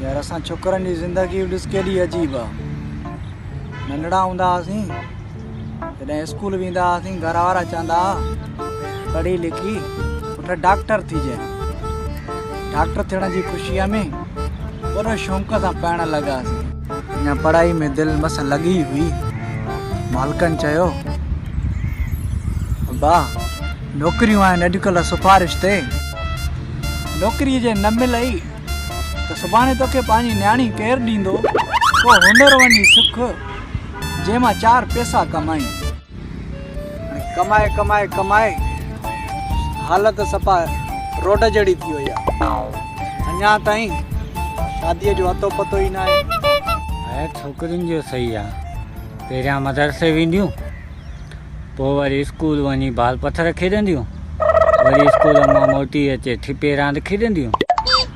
यार असां छोकरनि जी ज़िंदगी ॾिस केॾी अजीब आहे। नंढड़ा हूंदा हुआसीं जॾहिं स्कूल वेंदा हुआसीं, घर वारा चवंदा पढ़ी लिखी पुट डॉक्टर थी जाए। डॉक्टर थियण जी ख़ुशीअ में वॾो शौक़ सां पढ़ण लॻासीं। अञा पढ़ाई में दिलि मस लॻी हुई। मालिकनि चयो वाह नौकरियूं आहिनि अॼुकल्ह सिफारिश ते, नौकरीअ जे न मिलई त सुभाणे तोखे पंहिंजी न्याणी केरु ॾींदो। को हुनर वञी सिख जंहिंमां 4 पैसा कमाई। कमाए कमाए कमाए हालत सफ़ा रोड जहिड़ी थी वई आहे। अञा ताईं शादीअ जो अतो पतो ई न आहे। छोकिरियुनि जो सही आहे, पहिरियां मदरसे वेंदियूं, पोइ वरी स्कूल वञी बाल पथर खेॾंदियूं, वरी स्कूल मां मोटी अचे ठिपे रांदि खेॾंदियूं,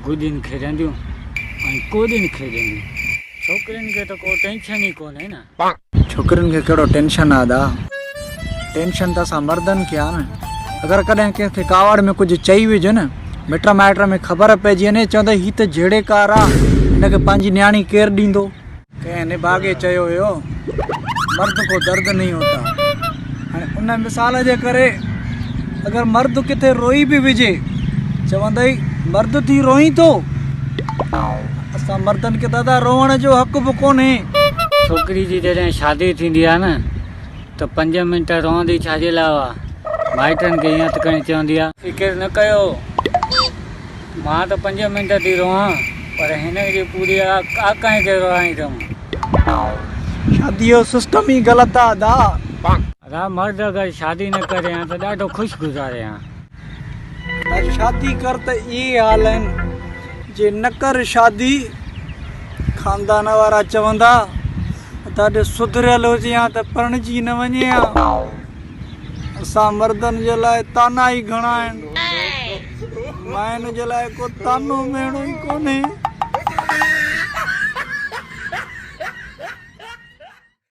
गुॾियुनि खेॾंदियूं ऐं कोॾियुनि खेॾंदियूं। छोकिरियुनि खे त को टेंशन ई कोन्हे न। छोकिरियुनि खे कहिड़ो टेंशन आहे दा, टेंशन त असां मर्दनि खे आहे न। अगरि कॾहिं कंहिंखे कावड़ में कुझु चई विझे न, मिट माइट में ख़बर पइजी वञे, चवंदा हीअ त जहिड़ेकार आहे, हिनखे पंहिंजी न्याणी केरु ॾींदो। कंहिं निभागे चयो हुयो मर्द को दर्द नहीं होता। हाणे उन मिसाल जे करे अगरि मर्द किथे रोई बि विझे, चवंदई मर्द थी रोई थो। असां मर्दनि खे दादा रोअण जो हक़ बि कोन्हे। छोकिरी जी जॾहिं शादी थींदी आहे न त 5 मिंट रोअंदी छाजे लाइ आहे। माइटनि खे ईअं त खणी चवंदी आहे फिकिर न कयो, मां त 5 मिंट थी रोआं, पर हिन जी पूरी आकाए खे रोआईंदुमि। शादी जो सिस्टम ही ग़लति आहे दा। अदा मर्द अगरि शादी न करे हा त ॾाढो ख़ुशि गुज़ारे हा। शादी कर त इहे हाल आहिनि, जे न कर शादी खानदान वारा चवंदा तॾहिं सुधरियल हुजे हा त परिणिजी न वञे हा। असां मर्दनि जे लाइ ताना ई घणा आहिनि, माइनि जे लाइ को तानो मेणो ई कोन्हे।